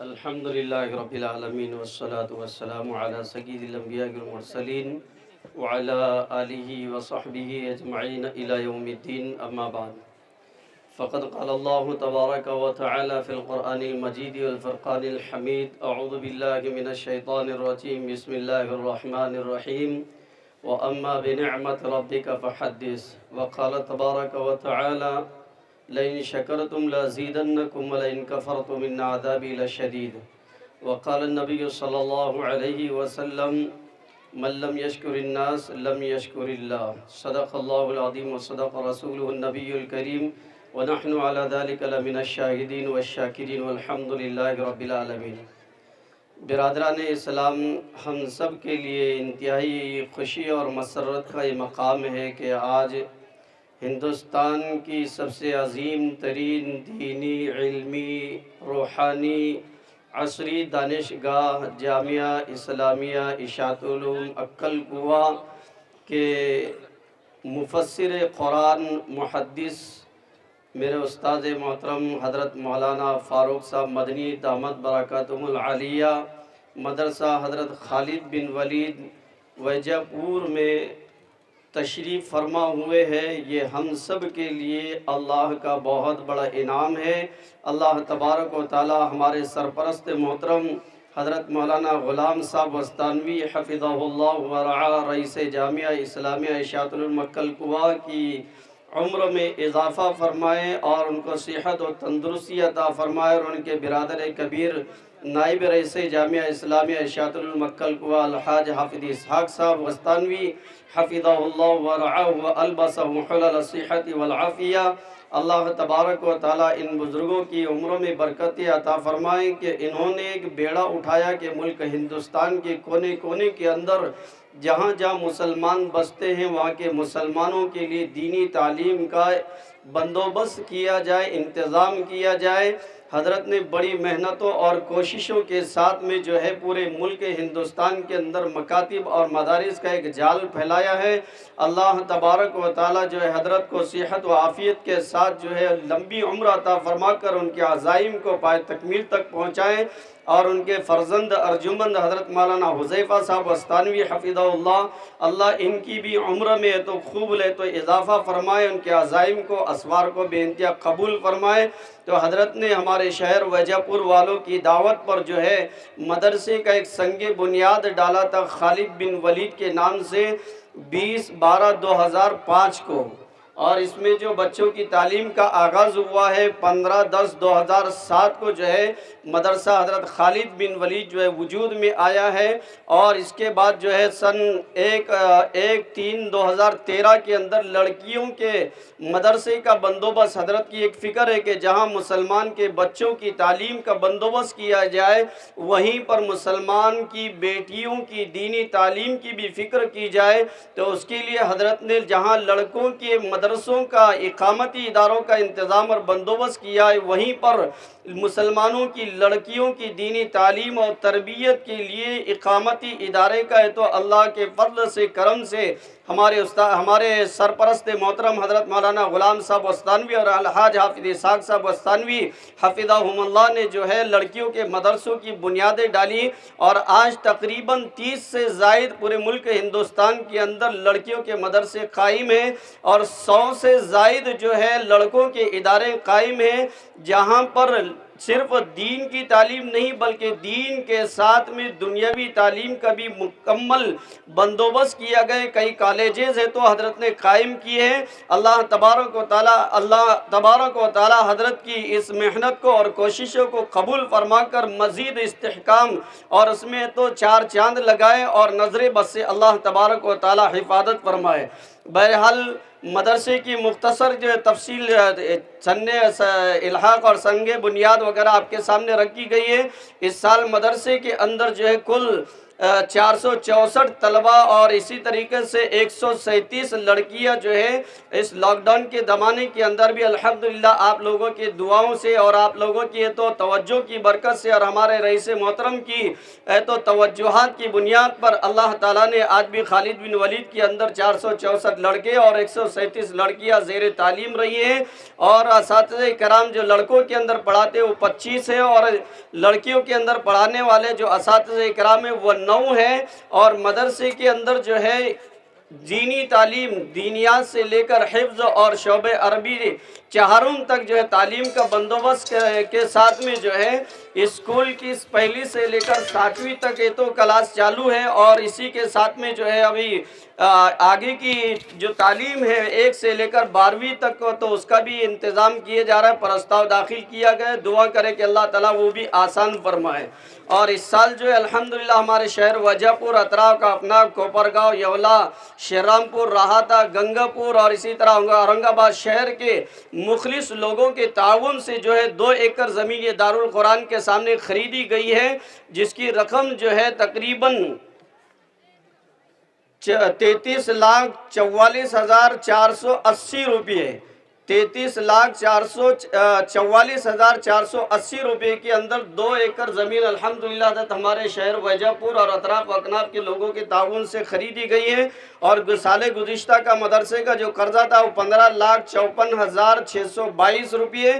الحمد لله رب العالمين والصلاة والسلام على سيد الأنبياء والمرسلين وعلى آله وصحبه أجمعين إلى يوم الدين أما بعد فقد قال الله تبارك وتعالى في القرآن المجيد والفرقان الحميد أعوذ بالله من الشيطان الرجيم بسم الله الرحمن الرحيم وأما بنعمة ربك فحدث وقال تبارك وتعالى لئن شكرتم لأزيدنكم ولئن كفرتم إن عذابي لشديد وقال النبي صلى الله عليه وسلم من لم يشكر الناس لم يشكر الله صدق الله العظيم وصدق رسوله النبي الكريم ونحن على ذلك لمن الشاهدين والشاكرين والحمد لله رب العالمين۔ برادران اسلام، ہم سب کے لیے انتہائی خوشی اور مسرت کا یہ مقام ہے کہ آج ہندوستان کی سب سے عظیم ترین دینی، علمی، روحانی، عصری دانشگاہ جامعہ اسلامیہ اشاعت علوم اکل کوہ کے مفسر قرآن محدث میرے استاد محترم حضرت مولانا فاروق صاحب مدنی دامت برکاتہم العالیہ مدرسہ حضرت خالد بن ولید ویجا پور میں تشریف فرما ہوئے ہیں، یہ ہم سب کے لیے اللہ کا بہت بڑا انعام ہے۔ اللہ تبارک و تعالی ہمارے سرپرست محترم حضرت مولانا غلام صاحب وستانوی حفظہ اللہ ورعا رئیس جامعہ اسلامیہ اشاعت علوم اکل کوہ کی عمر میں اضافہ فرمائے اور ان کو صحت و تندرستی عطا فرمائے، اور ان کے برادر کبیر نائب رئیس جامعہ اسلامیہ اشاعت علوم اکل کوہ الحاج حافظ اسحاق صاحب وستانوی حفظہ اللہ ورعاہ والبسہ حلل الصحت والعافیہ۔ اللہ تبارک و تعالیٰ ان بزرگوں کی عمروں میں برکت عطا فرمائیں کہ انہوں نے ایک بیڑا اٹھایا کہ ملک ہندوستان کے کونے کونے کے اندر جہاں جہاں مسلمان بستے ہیں وہاں کے مسلمانوں کے لیے دینی تعلیم کا بندوبست کیا جائے، انتظام کیا جائے۔ حضرت نے بڑی محنتوں اور کوششوں کے ساتھ میں جو ہے پورے ملک ہندوستان کے اندر مکاتب اور مدارس کا ایک جال پھیلایا ہے۔ اللہ تبارک و تعالیٰ جو ہے حضرت کو صحت و عافیت کے ساتھ جو ہے لمبی عمر عطا فرما کر ان کے عزائم کو پائے تکمیل تک پہنچائیں، اور ان کے فرزند ارجمند حضرت مولانا حذیفہ صاحب وستانوی حفظہ اللہ ان کی بھی عمر میں تو خوب لے تو اضافہ فرمائے، ان کے عزائم کو اسوار کو بے انتہا قبول فرمائے۔ تو حضرت نے ہمارے شہر ویجا پور والوں کی دعوت پر جو ہے مدرسے کا ایک سنگ بنیاد ڈالا تھا خالد بن ولید کے نام سے 20/12/2005 کو، اور اس میں جو بچوں کی تعلیم کا آغاز ہوا ہے 15/10/2007 کو جو ہے مدرسہ حضرت خالد بن ولید جو ہے وجود میں آیا ہے، اور اس کے بعد جو ہے سن 1/3/2013 کے اندر لڑکیوں کے مدرسے کا بندوبست حضرت کی ایک فکر ہے کہ جہاں مسلمان کے بچوں کی تعلیم کا بندوبست کیا جائے وہیں پر مسلمان کی بیٹیوں کی دینی تعلیم کی بھی فکر کی جائے۔ تو اس کے لیے حضرت نے جہاں لڑکوں کے مدرسوں کا اقامتی اداروں کا انتظام اور بندوبست کیا ہے وہیں پر مسلمانوں کی لڑکیوں کی دینی تعلیم اور تربیت کے لیے اقامتی ادارے کا ہے۔ تو اللہ کے فضل سے کرم سے ہمارے سرپرست محترم حضرت مولانا غلام صاحب وستانوی اور الحاج حافظ اسحاق صاحب وستانوی حفظہم اللہ نے جو ہے لڑکیوں کے مدرسوں کی بنیادیں ڈالی، اور آج تقریباً 30 سے زائد پورے ملک ہندوستان کے اندر لڑکیوں کے مدرسے قائم ہیں، اور 100 سے زائد جو ہے لڑکوں کے ادارے قائم ہیں، جہاں پر صرف دین کی تعلیم نہیں بلکہ دین کے ساتھ میں دنیاوی تعلیم کا بھی مکمل بندوبست کیا گئے۔ کئی کالجز ہیں تو حضرت نے قائم کیے ہیں۔ اللہ تبارک و تعالی حضرت کی اس محنت کو اور کوششوں کو قبول فرما کر مزید استحکام اور اس میں تو 4 چاند لگائے اور نظر بس سے اللہ تبارک و تعالی حفاظت فرمائے۔ بہرحال مدرسے کی مختصر جو تفصیل سن الحاق اور سنگ بنیاد وغیرہ آپ کے سامنے رکھی گئی ہے۔ اس سال مدرسے کے اندر جو ہے کل 464 طلبہ اور اسی طریقے سے 137 لڑکیاں جو ہے اس لاک ڈاؤن کے زمانے کے اندر بھی الحمدللہ آپ لوگوں کی دعاؤں سے اور آپ لوگوں کی تو توجہ کی برکت سے اور ہمارے رئیس محترم کی تو توجہات کی بنیاد پر اللہ تعالیٰ نے آج بھی خالد بن ولید کے اندر 464 لڑکے اور 137 لڑکیاں زیر تعلیم رہی ہیں، اور اساتذہ کرام جو لڑکوں کے اندر پڑھاتے وہ 25 ہیں، اور لڑکیوں کے اندر پڑھانے والے جو اساتذہ کرام ہیں وہ 9 ہیں، اور مدرسے کے اندر جو ہے دینی تعلیم دینیات سے لے کر حفظ اور شعبہ عربی چہارم تک جو ہے تعلیم کا بندوبست کے ساتھ میں جو ہے اسکول کی پہلی سے لے کر 7ویں تک یہ تو کلاس چالو ہے، اور اسی کے ساتھ میں جو ہے ابھی آگے کی جو تعلیم ہے 1 سے لے کر 12ویں تک تو اس کا بھی انتظام کیے جا رہا ہے، پرستاؤ داخل کیا گیا ہے۔ دعا کرے کہ اللہ تعالیٰ وہ بھی آسان فرمائے۔ اور اس سال جو ہے الحمدللہ ہمارے شہر وجہ پور اطراف کا اپنا کوپرگاؤں، یولا، شیرام پور، راہتا، گنگا پور اور اسی طرح اورنگ آباد شہر کے مخلص لوگوں کے تعاون سے جو ہے 2 ایکڑ زمین یہ دارالقرآن کے سامنے خریدی گئی ہے، جس کی رقم جو ہے تقریباً 33,44,480 روپے، 33,44,480 روپے کے اندر 2 ایکڑ زمین الحمدللہ حضرت ہمارے شہر وجہ پور اور اطراف و اکناف کے لوگوں کے تعاون سے خریدی گئی ہے۔ اور سال گزشتہ کا مدرسے کا جو قرضہ تھا وہ 15,54,622 روپے،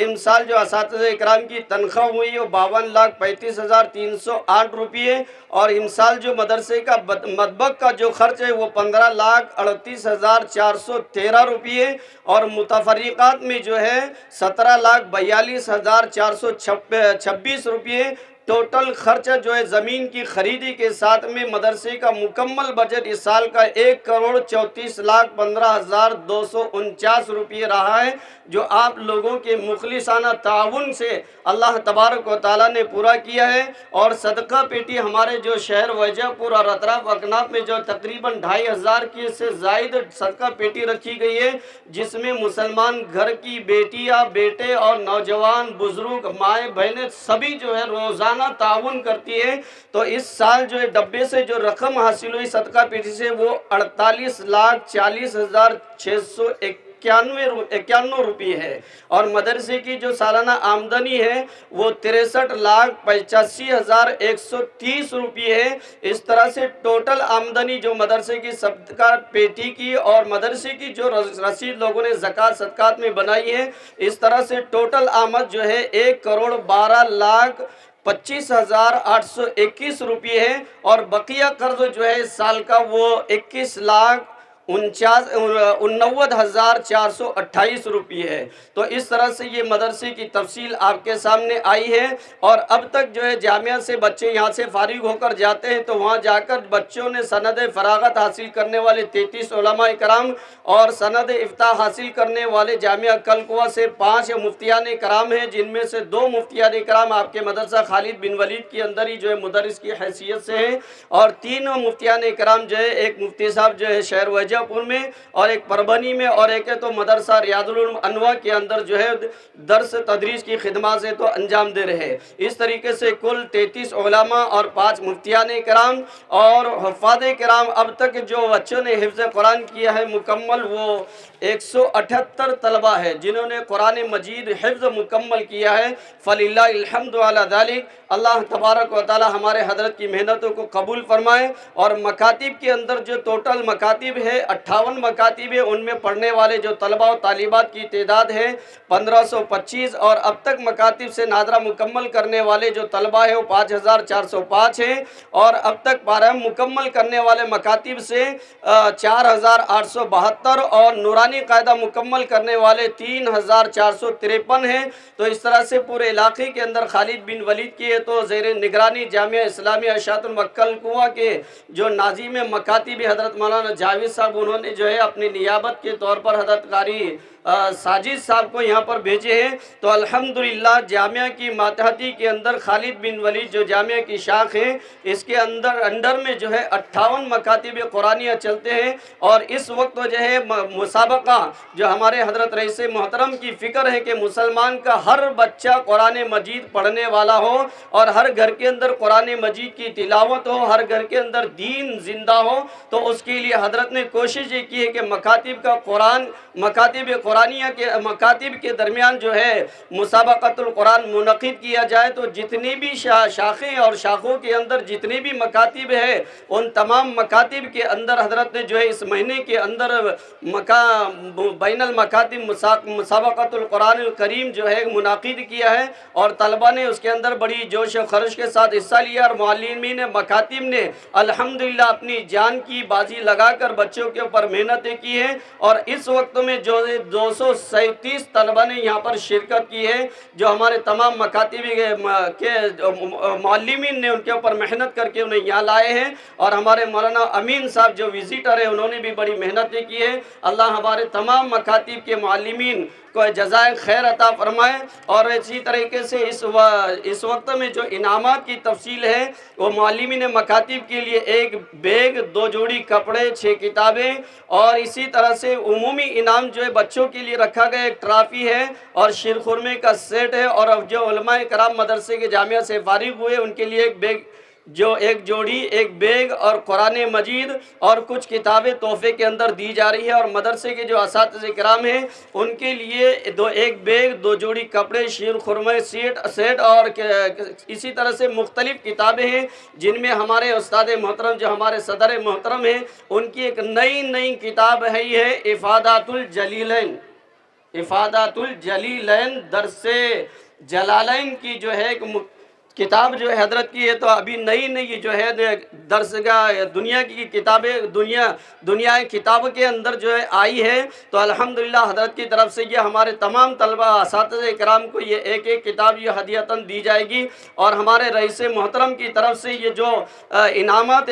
امسال جو اساتذہ اکرام کی تنخواہ ہوئی وہ 52,35,308 روپے، اور امسال جو مدرسے کا مطبخ کا جو خرچ ہے وہ 15,38,413 روپے، اور متفرقات میں جو ہے 17,42,426 روپے۔ ٹوٹل خرچ جو ہے زمین کی خریدی کے ساتھ میں مدرسے کا مکمل بجٹ اس سال کا 1,34,15,249 روپے رہا ہے، جو آپ لوگوں کے مخلصانہ تعاون سے اللہ تبارک و تعالیٰ نے پورا کیا ہے۔ اور صدقہ پیٹی ہمارے جو شہر وجہ پور اور اطراف اکناف میں جو تقریباً 2,500 کی سے زائد صدقہ پیٹی رکھی گئی ہے، جس میں مسلمان گھر کی بیٹیاں، بیٹے اور نوجوان، بزرگ، مائیں، بہنیں سبھی جو ہے روزانہ تعاون کرتی ہے۔ تو اس سال جو ہے ڈبے سے جو رقم حاصل ہوئی صدقہ پیٹی سے وہ 48,40,691 روپے ہے، اور مدرسے کی جو سالانہ آمدنی ہے وہ 63,85,130 روپے ہے۔ اس طرح سے ٹوٹل آمدنی جو مدرسے کی صدقہ پیٹی کی اور مدرسے کی جو رسید لوگوں نے زکوٰۃ صدقات میں بنائی ہے، اس طرح سے ٹوٹل آمد جو ہے 1,12,25,821 روپے ہے، اور بقیہ قرض جو ہے اس سال کا وہ 21,49,428 روپے ہے۔ تو اس طرح سے یہ مدرسے کی تفصیل آپ کے سامنے آئی ہے، اور اب تک جو ہے جامعہ سے بچے یہاں سے فارغ ہو کر جاتے ہیں تو وہاں جا کر بچوں نے سند فراغت حاصل کرنے والے 33 علماء کرام اور سند افتاح حاصل کرنے والے جامعہ کلکوا سے 5 مفتیان کرام ہیں، جن میں سے 2 مفتیان کرام آپ کے مدرسہ خالد بن ولید کے اندر ہی جو ہے مدرس کی حیثیت سے ہیں، اور 3 مفتیان کرام جو ہے ایک مفتی صاحب جو ہے شہر وجہ پور میں، اور ایک پربھنی میں، اور ایک ہے تو مدرسہ ریاض العلوم انواع کے اندر جو ہے درس تدریس کی خدمات سے تو انجام دے رہے ہیں۔ اس طریقے سے کل 33 علماء اور 5 مفتیان کرام اور حفاظ کرام اب تک جو بچوں نے حفظ قرآن کیا ہے مکمل وہ 178 طلبہ ہے جنہوں نے قرآن مجید حفظ مکمل کیا ہے۔ فللہ الحمد علی ذالک۔ اللہ تبارک و تعالی ہمارے حضرت کی محنتوں کو قبول فرمائے، اور مکاتب کے اندر جو ٹوٹل مکاتب ہے 58 مکاتب ہے، ان میں پڑھنے والے جو طلبہ و طالبات کی تعداد ہے 1525، اور اب تک مکاتب سے ناظرہ مکمل کرنے والے جو طلبہ ہیں وہ 5405 ہیں، اور اب تک پارہ مکمل کرنے والے مکاتب سے 4872، اور نورانی قاعدہ مکمل کرنے والے 3453 ہیں۔ تو اس طرح سے پورے علاقے کے اندر خالد بن ولید کی ہے تو زیر نگرانی جامعہ اسلامیہ اشاعت المکل کنواں کے جو ناظم مکاتب حضرت مولانا جاوید صاحب، انہوں نے جو ہے اپنی نیابت کے طور پر حضرت قاری ساجد صاحب کو یہاں پر بھیجے ہیں۔ تو الحمدللہ جامعہ کی ماتحتی کے اندر خالد بن ولید جو جامعہ کی شاخ ہے، اس کے انڈر میں جو ہے 58 مکاتب قرآنیہ چلتے ہیں، اور اس وقت جو ہے مسابقہ جو ہمارے حضرت رئیس محترم کی فکر ہے کہ مسلمان کا ہر بچہ قرآن مجید پڑھنے والا ہو، اور ہر گھر کے اندر قرآن مجید کی تلاوت ہو، ہر گھر کے اندر دین زندہ ہو۔ تو اس کے لیے حضرت نے کوشش یہ کی ہے کہ مکاتب کے درمیان جو ہے مسابقۃ القرآن منعقد کیا جائے۔ تو جتنی بھی شاخیں اور شاخوں کے اندر جتنی بھی مکاتب ہے، ان تمام مکاتب کے اندر حضرت نے جو ہے اس مہینے کے اندر بین المکاتب مسابقۃ القرآن الکریم جو ہے منعقد کیا ہے، اور طلبہ نے اس کے اندر بڑی جوش و خروش کے ساتھ حصہ لیا، اور معلمین مکاتب نے الحمدللہ اپنی جان کی بازی لگا کر بچوں کے اوپر محنتیں کی ہیں، اور اس وقت میں جو 237 طلبہ نے یہاں پر شرکت کی ہے، جو ہمارے تمام مکاتب کے معلمین نے ان کے اوپر محنت کر کے انہیں یہاں لائے ہیں، اور ہمارے مولانا امین صاحب جو وزیٹر ہیں انہوں نے بھی بڑی محنتیں کی ہیں۔ اللہ ہمارے تمام مکاتب کے معلمین کو جزائے خیر عطا فرمائے۔ اور اسی طریقے سے اس وقت میں جو انعامات کی تفصیل ہے، وہ معلمین مکاتب کے لیے 1 بیگ، 2 جوڑی کپڑے، 6 کتابیں، اور اسی طرح سے عمومی انعام جو ہے بچوں کے لیے رکھا گیا ایک ٹرافی ہے، اور شیر خورمے کا سیٹ ہے، اور جو علماء کرام مدرسے کے جامعہ سے فارغ ہوئے ان کے لیے ایک جوڑی، ایک بیگ اور قرآن مجید اور کچھ کتابیں تحفے کے اندر دی جا رہی ہے، اور مدرسے کے جو اساتذہ کرام ہیں ان کے لیے 1 بیگ، 2 جوڑی کپڑے، شیر خورمے سیٹ، اور اسی طرح سے مختلف کتابیں ہیں، جن میں ہمارے استاد محترم جو ہمارے صدر محترم ہیں ان کی ایک نئی کتاب ہے، یہ ہے افادات الجلیلین درس جلالین کی جو ہے ایک کتاب جو ہے حضرت کی ہے۔ تو ابھی نئی جو ہے درسگاہ دنیا کی کتابیں دنیا کتاب کے اندر جو ہے آئی ہے۔ تو الحمدللہ حضرت کی طرف سے یہ ہمارے تمام طلبہ اساتذہ کرام کو یہ ایک کتاب یہ ہدیتاً دی جائے گی، اور ہمارے رئیس محترم کی طرف سے یہ جو انعامات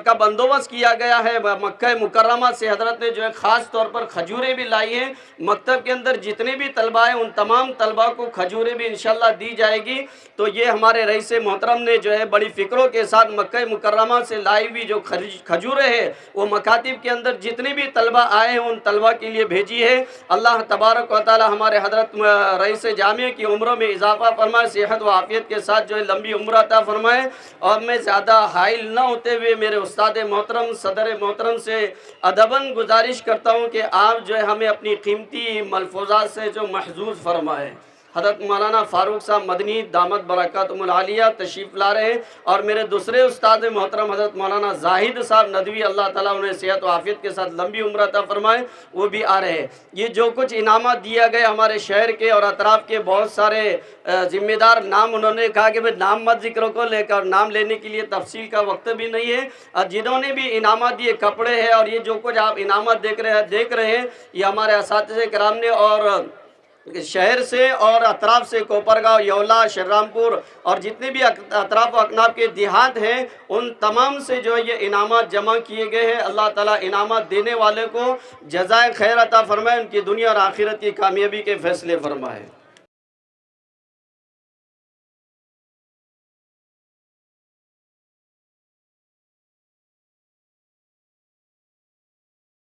کا بندوبست کیا گیا ہے مکہ مکرمہ سے، حضرت نے جو ہے خاص طور پر کھجوریں بھی لائی ہیں۔ مکتب کے اندر جتنے بھی طلبہ ہیں ان تمام طلبہ کو کھجوریں بھی انشاءاللہ دی جائے گی۔ تو یہ ہمارے رئیس محترم نے جو ہے بڑی فکروں کے ساتھ مکہ مکرمہ سے لائی ہوئی جو کھجوریں ہیں وہ مکاتب کے اندر جتنے بھی طلبہ آئے ہیں ان طلبہ کے لیے بھیجی ہے۔ اللہ تبارک و تعالی ہمارے حضرت رئیس جامعہ کی عمروں میں اضافہ فرمائے، صحت و عافیت کے ساتھ جو ہے لمبی عمر عطا فرمائے۔ اور میں زیادہ حائل نہ ہوتے ہوئے میرے استاد محترم صدر محترم سے ادباً گزارش کرتا ہوں کہ آپ جو ہے ہمیں اپنی قیمتی ملفوظات سے جو محظوظ فرمائے۔ حضرت مولانا فاروق صاحب مدنی دامت برکاتہم العالیہ تشریف لا رہے ہیں، اور میرے دوسرے استاد محترم حضرت مولانا زاہد صاحب ندوی، اللہ تعالیٰ انہیں صحت و عافیت کے ساتھ لمبی عمر عطا فرمائے، وہ بھی آ رہے ہیں۔ یہ جو کچھ انعامات دیا گئے ہمارے شہر کے اور اطراف کے بہت سارے ذمہ دار نام انہوں نے کہا کہ نام مت ذکر کو لے کر نام لینے کے لیے تفصیل کا وقت بھی نہیں ہے، اور جنہوں نے بھی انعامات دیے کپڑے ہیں، اور یہ جو کچھ آپ انعامات دیکھ رہے ہیں یہ ہمارے اساتذہ کرام نے، اور شہر سے اور اطراف سے کوپرگاؤں، یولا، شہرامپور اور جتنے بھی اطراف و اکناف کے دیہات ہیں ان تمام سے جو یہ انعامات جمع کیے گئے ہیں۔ اللہ تعالیٰ انعامات دینے والے کو جزائے خیر عطا فرمائے، ان کی دنیا اور آخرت کی کامیابی کے فیصلے فرمائے۔